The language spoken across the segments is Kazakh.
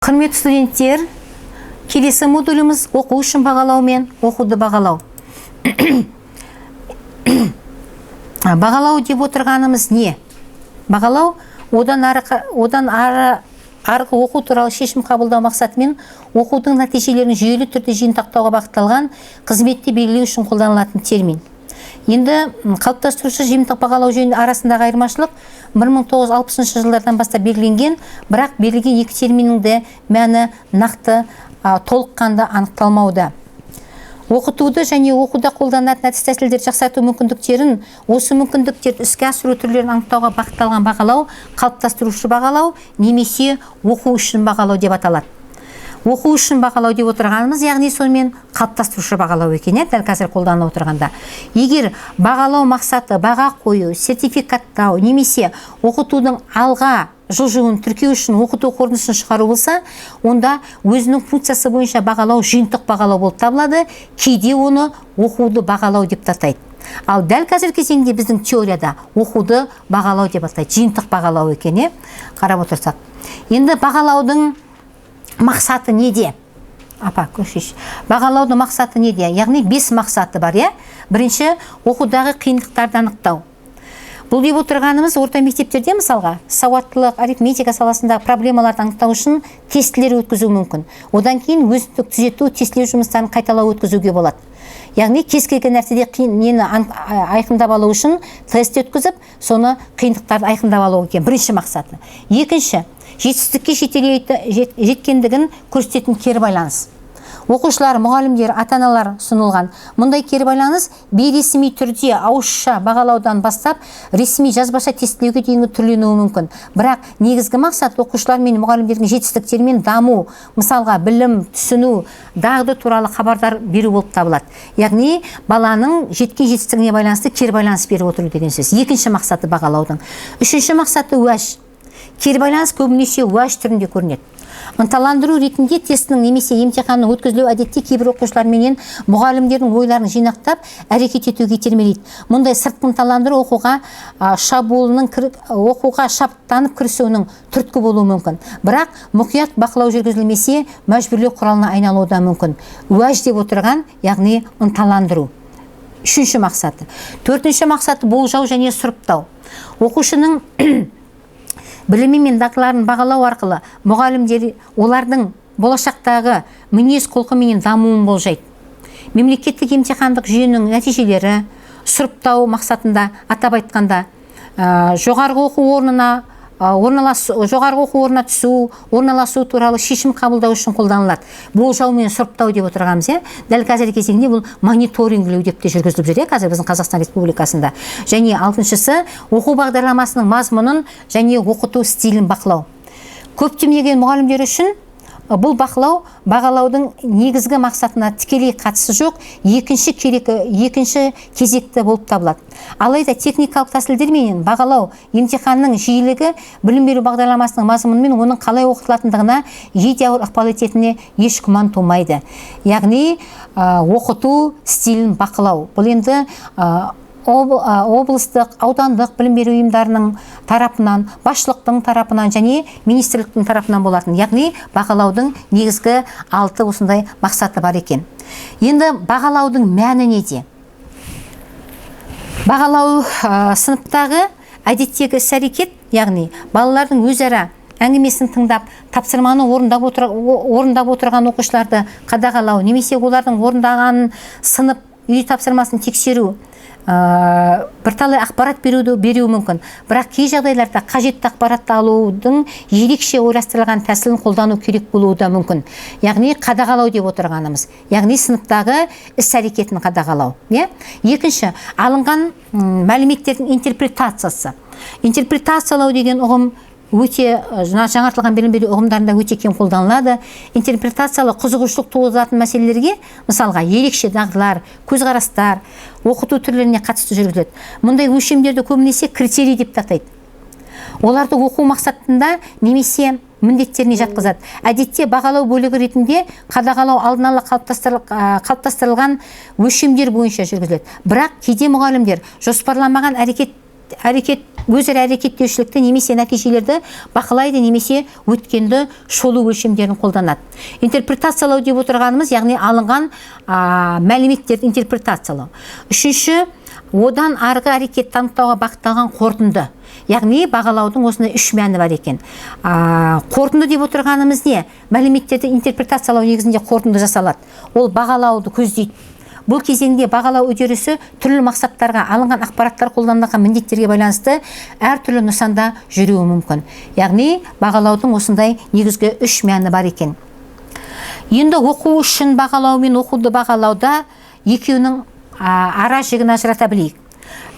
Құрметті студенттер, келесі модуліміз оқу үшін бағалау мен оқуды бағалау. Бағалау деп отырғанымыз не? Бағалау одан арғы оқу туралы шешім қабылдау мақсатымен оқудың нәтижелерін жүйелі түрде жиынтықтауға бағытталған қызметті белгілеу үшін қолданылатын термин. Енді қалыптастырушы жиынтық бағалау жүйесі арасындағы айырмашылық 1960 жылдардан бастап белгіленген, бірақ берілген екі терминнің де мәні нақты толыққанды анықталмауда. Оқытуды және оқуда қолданылатын әдіс-тәсілдерді жақсарту мүмкіндіктерін, осы мүмкіндіктерді іске асыру түрлерін анықтауға бағытталған бағалау қалыптастырушы бағалау немесе оқу үшін бағалау деп аталады. Оқу үшін бағалау деп отырғанымыз, яғни сонымен қалыптастырушы бағалау екен, дәл қазір қолданылып отырғанда. Егер бағалау мақсаты баға қою, сертификаттау немесе оқытудың алға жылжуын тіркеу үшін оқыту қорытындысын шығару болса, онда өзінің функциясы бойынша бағалау жиынтық бағалау болып табылады, кейде оны оқуды бағалау деп атайды. Ал дәл қазір кезеңде біздің теорияда оқуды бағалау деп атайды, жиынтық бағалау екен, қарап отырсақ. Енді бағалаудың мақсаты неде? Бағалаудың мақсаты неде? Яғни 5 мақсаты бар, Бірінші, оқудағы қиындықтарды анықтау. Бұл деп отырғанымыз орта мектептерде мысалға сауаттылық, арифметика саласындағы проблемаларды анықтау үшін тестілер өткізу мүмкін. Одан кейін өзіндік түзету, тестілеу жұмыстарын қайталау өткізуге болады. Яғни кез келген нәрседе нені айқындап алу үшін тест өткізіп, соны қиындықтарды айқындап алу екен. Бірінші мақсаты. Екінші, жетістікке жеткендігін көрсететін кері байланыс. Оқушылар, мұғалімдер, ата-аналар ұсынылған. Мұндай кері байланыс бейресми түрде ауызша бағалаудан бастап ресми жазбаша тестілеуге дейінгі түрленуі мүмкін. Бірақ негізгі мақсат оқушылар мен мұғалімдердің жетістіктерімен даму, мысалға білім, түсіну, дағды туралы хабардар беру болып табылады. Яғни баланың жеткен жетістігіне байланысты кері байланыс беріп отыру деген сөз. Екінші мақсаты бағалаудың. Үшінші мақсаты уәж. Кері байланыс көбінесе уәж түрінде көрінеді. Ынталандыру ретінде тестінің немесе емтиханның өткізілу әдетте кейбір оқушылар менен мұғалімдердің ойларын жинақтап әрекет етуге итермелейді. Мұндай сыртқы ынталандыру оқуға шабыттанып кірісуінің түрткі болуы мүмкін. Бірақ мұқият бақылау жүргізілмесе мәжбүрлеу құралына айналуы да мүмкін. Уәж деп отырған, яғни ынталандыру. Үшінші мақсаты. Төртінші мақсаты болжау және сұрыптау. Оқушының білімі мен дағдыларын бағалау арқылы мұғалімдер олардың болашақтағы мінез құлқы мен дамуын болжайды. Мемлекеттік емтихандық жүйенің нәтижелері сұрыптау мақсатында атап айтқанда жоғарғы оқу орнына түсу, орналасу туралы шешім қабылдау үшін қолданылады. Болжау мен сұрыптау деп отырғанымыз, дәл қазіргі кезеңде бұл мониторингілеу деп те жүргізіліп жүр, қазір біздің Қазақстан Республикасында. Және алтыншысы оқу бағдарламасының мазмұнын және оқыту стилін бақылау. Көптеген мұғалімдер үшін бұл бақылау бағалаудың негізгі мақсатына тікелей қатысы жоқ, екінші кезекті болып табылады. Алайда техникалық тәсілдермен бағалау емтиханның жиілігі білім беру бағдарламасының мазмұнымен оның қалай оқытылатындығына едәуір ықпал ететініне еш күмән тумайды. Яғни оқыту стилін бақылау. Бұл енді облыстық, аудандық білім беру ұйымдарының тарапынан, басшылықтың тарапынан және министрліктің тарапынан болатын. Яғни бағалаудың негізгі 6 осындай мақсаты бар екен. Енді бағалаудың мәні неде? Бағалау сыныптағы әдеттегі іс-әрекет, яғни балалардың өзара әңгімесін тыңдап, тапсырманы орындап отырған оқушыларды қадағалау, немесе олардың орындағанын сынып үй тапсырмасын тексеру, бірталай ақпарат беруі мүмкін. Бірақ кей жағдайларда қажетті ақпаратты алудың ерекше ойластырылған тәсілін қолдану керек болуы да мүмкін. Яғни қадағалау деп отырғанымыз. Яғни сыныптағы іс-әрекетін қадағалау. Екінші, алынған мәліметтердің интерпретациясы. Интерпретациялау деген ұғым өте жаңартылған білім беру ұғымдарында өте кең қолданылады. Интерпретациялы қызығушылық туғызатын мәселелерге, мысалға ерекше дағдылар, көзқарастар, оқыту түрлеріне қатысты жүргізіледі. Мұндай өлшемдерді көбінесе критерий деп атайды. Оларды оқу мақсатында немесе міндеттеріне жатқызады. Әдетте бағалау бөлігі ретінде қадағалау алдын ала қалыптастырылған өлшемдер бойынша жүргізіледі. Бірақ кейде мұғалімдер жоспарланбаған әрекет өзара әрекеттеушілікті немесе нәтижелерді бақылайды немесе өткенді шолу өлшемдерін қолданады. Интерпретациялау деп отырғанымыз, яғни алынған мәліметтерді интерпретациялау. Үшінші, одан арғы әрекет танытуға бағытталған қорытынды. Яғни бағалаудың осындай үш мәні бар екен. Қорытынды деп отырғанымыз не? Мәліметтерді интерпретациялау негізінде қорытынды жасалады. Ол бағалауды көздейді. Бұл кезеңде бағалау үдерісі түрлі мақсаттарға алынған ақпараттар қолданылған міндеттерге байланысты әртүрлі нысанда жүруі мүмкін. Яғни бағалаудың осындай негізгі үш мәні бар екен. Енді оқу үшін бағалау мен оқуды бағалауда екеуінің ара жігін ажырата білейік.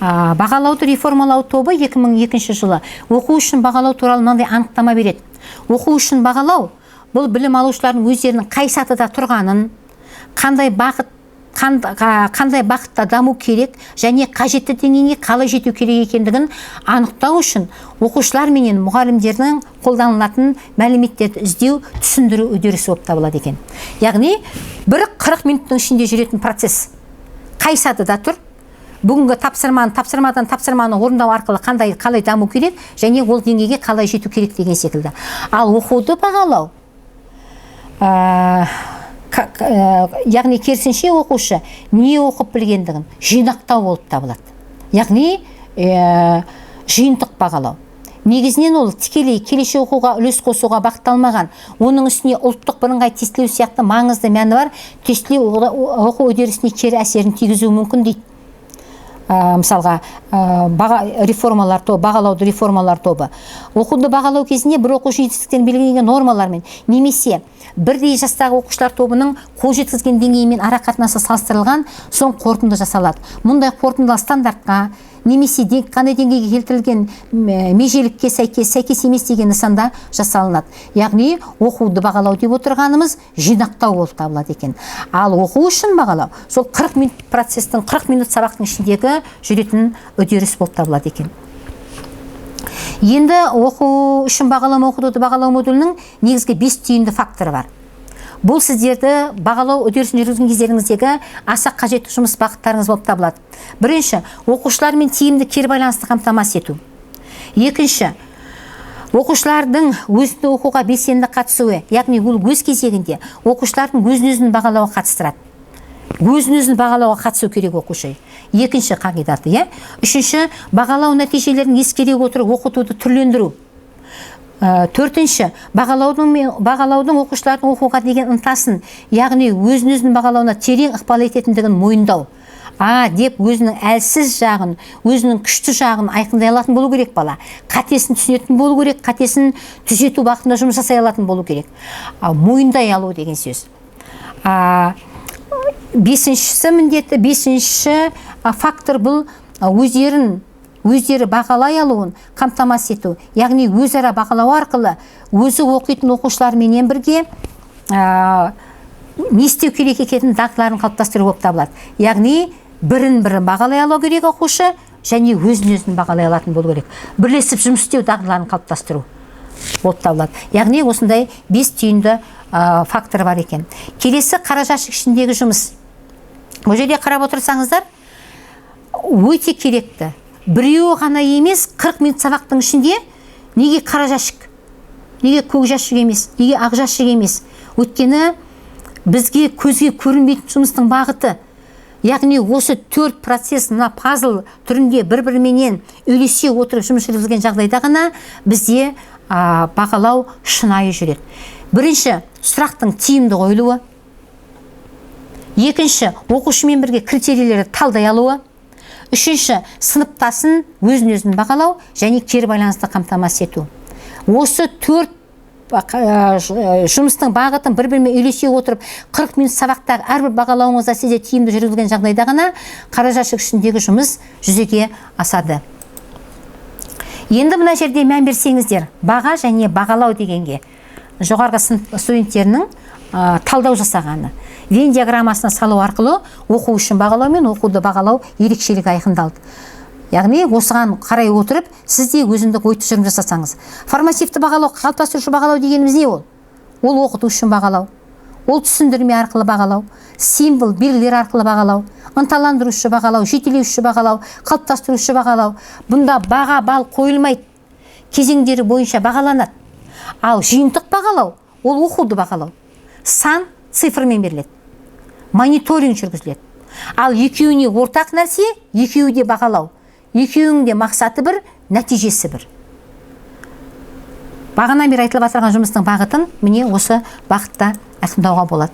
Бағалауды реформалау тобы 2002 жылы оқу үшін бағалау туралы мынандай анықтама береді. Оқу үшін бағалау бұл білім алушылардың өздерінің қай сатыда тұрғанын, қандай бағытта даму керек және қажетті деңгейге қалай жету керек екендігін анықтау үшін оқушылар менен мұғалімдердің қолданылатын мәліметтерді іздеу, түсіндіру үдерісі болып табылады екен. Яғни 40 минуттың ішінде жүретін процесс. Қай сатыда тұр? Бүгінгі тапсырмадан тапсырманы орындау арқылы қалай даму керек және ол деңгейге қалай жету керек деген секілді. Ал оқуды бағалау, яғни керісінше оқушы не оқып білгендігін жинақтау болып табылады. Яғни жиынтық бағалау. Негізінен ол тікелей келешек оқуға үлес қосуға бағытталмаған, оның үстіне ұлттық бірыңғай тестілеу сияқты маңызды мәні бар тестілеу оқу үдерісіне кері әсерін тигізуі мүмкін дейді. Мысалға, бағалауды реформалар тобы. Оқуды бағалау кезінде бір оқушы жетістіктерін белгіленген нормалармен немесе бірдей жастағы оқушылар тобының қол жеткізген деңгейімен ара қатынасы салыстырылған соң қорытынды жасалады. Мұндай қорытындылар стандартқа немесе қандай деңгейге келтірілген межелікке сәйкес емес деген нысанда жасалынады. Яғни оқуды бағалау деп отырғанымыз жинақтау болып табылады екен. Ал оқу үшін бағалау сол 40 минут процестің 40 минут сабақтың ішіндегі жүретін үдеріс болып табылады екен. Енді оқу үшін бағалау оқуды бағалау модулінің негізгі 5 түйінді факторы бар. Бұл сіздерді бағалау үдерісін жүргізген кездеріңіздегі аса қажетті жұмыс бағыттарыңыз болып табылады. Бірінші, оқушылармен тиімді кері байланысты қамтамасыз ету. Екінші, оқушылардың өзін оқуға белсенді қатысуы, яғни ол өз кезегінде оқушылардың өзін бағалауға қатыстырады. Өзін бағалауға қатысу керек оқушы. Екінші қағидаты. Үшінші, бағалау нәтижелерін ескере отырып оқытуды түрлендіру. Төртінші, бағалаудың оқушылардың оқуға деген ынтасын, яғни өзін бағалауына терең ықпал ететіндігін мойындау. Деп өзінің әлсіз жағын, өзінің күшті жағын айқындай алатын болу керек бала. Қатесін түсінетін болу керек, қатесін түзету бағытында жұмыс жасай алатын болу керек. Мойындай алу деген сөз. Бесіншісі міндеті, бесінші фактор бұл өздері бағалай алуын қамтамасыз ету. Яғни өзара бағалау арқылы өзі оқитын оқушыларменен бірге не істеу керек екенін дағдыларын қалыптастыру болып табылады. Яғни бірін-бірі бағалай алу керек оқушы және өзін бағалай алатын болу керек. Бірлесіп жұмыс істеу дағдыларын қалыптастыру болып табылады. Яғни осындай 5 түйінді фактор бар екен. Келесі қара жәшік ішіндегі жұмыс. Бұл жерде қарап отырсаңыздар, өте керекті. Біреуі ғана емес, 40 минут сабақтың ішінде неге қара жәшік, неге көк жәшік емес, неге ақ жәшік емес? Өйткені бізге көзге көрінбейтін жұмыстың бағыты, яғни осы 4 процесс пазл түрінде бір-біріменен үйлесе отырып жұмыс жүргізген жағдайда ғана бізде бағалау шынайы жүреді. Бірінші, сұрақтың тиімді қойылуы. Екінші, оқушымен бірге критерийлерді талдай алуы. Үшінші, сыныптасын өзін бағалау және кері байланысты қамтамасыз ету. Осы 4 жұмыстың бағытын бір-бірімен үйлесе отырып 40 минут сабақтағы әрбір бағалауыңызда сізде тиімді жүргізілген жағдайда ғана қара жәшік ішіндегі жұмыс жүзеге асады. Енді мына жерде мән берсеңіздер, баға және бағалау дегенге жоғарғы сынып студенттерінің талдау жасағаны. Вен диаграммасына салу арқылы оқу үшін бағалау мен оқуды бағалау ерекшелігі айқындалды. Яғни осыған қарай отырып, сізде өзіндік ой тұжырым жасасаңыз. Формативті бағалау, қалыптастырушы бағалау дегеніміз не ол? Ол оқыту үшін бағалау. ол түсіндірме арқылы бағалау, символ белгілер арқылы бағалау, ынталандырушы бағалау, жетелеуші бағалау, қалыптастырушы бағалау. Бұнда баға бал қойылмайды, кезеңдері бойынша бағаланады. Ал жиынтық бағалау ол оқуды бағалау, сан цифрмен беріледі, мониторинг жүргізіледі. Ал екеуіне ортақ нәрсе, екеуі де бағалау, екеуінің де мақсаты бір, нәтижесі бір. Бағана бері айтылып отырған жұмыстың бағытын міне осы бағытта айқындауға болады.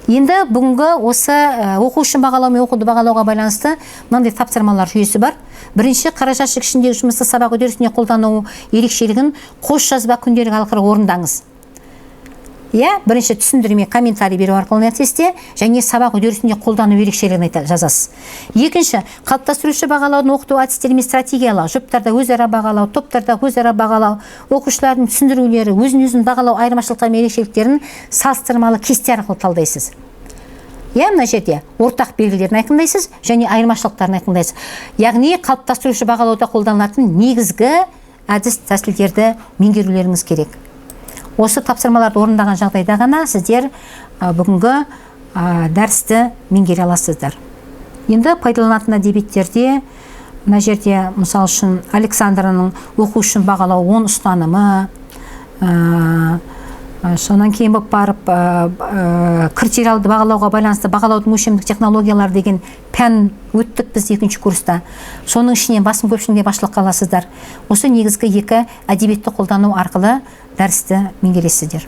Енді бүгінгі осы оқу үшін бағалау мен оқуды бағалауға байланысты мынандай тапсырмалар жүйесі бар. Бірінші, қарашаш ішіндегі жұмысты сабақ үдерісіне қолдану ерекшелігін қос жазба күнделік арқылы орындаңыз. Бірінші түсіндірме, комментарий беру арқылы нәтижесінде және сабақ үдерісінде қолдану ерекшелігін жазасыз. Екінші, қалыптастырушы бағалаудың оқыту әдістері мен стратегиялар, жұптарда өзара бағалау, топтарда өзара бағалау, оқушылардың түсіндірулері, өзін-өзін бағалау айырмашылықтары мен ерекшеліктерін салыстырмалы кесте арқылы талдайсыз. Мына жерде ортақ белгілерін айқындайсыз және айырмашылықтарын айқындайсыз. Яғни қалыптастырушы бағалауда қолданылатын негізгі әдіс тәсілдерді меңгерулеріңіз керек. Осы тапсырмаларды орындаған жағдайда ғана сіздер бүгінгі дәрісті меңгере аласыздар. Енді пайдаланатын әдебиеттерде мына жерде мысал үшін Александраның оқу үшін бағалау 10 ұстанымы, сонан кейін болып барып критериалды бағалауға байланысты бағалаудың өлшемдік технологиялары деген пән өттік біз 2-ші курста. Соның ішінен басым көпшілігінде басшылыққа аласыздар. Осы негізгі екі әдебиетті қолдану арқылы дәрісті меңгересіздер.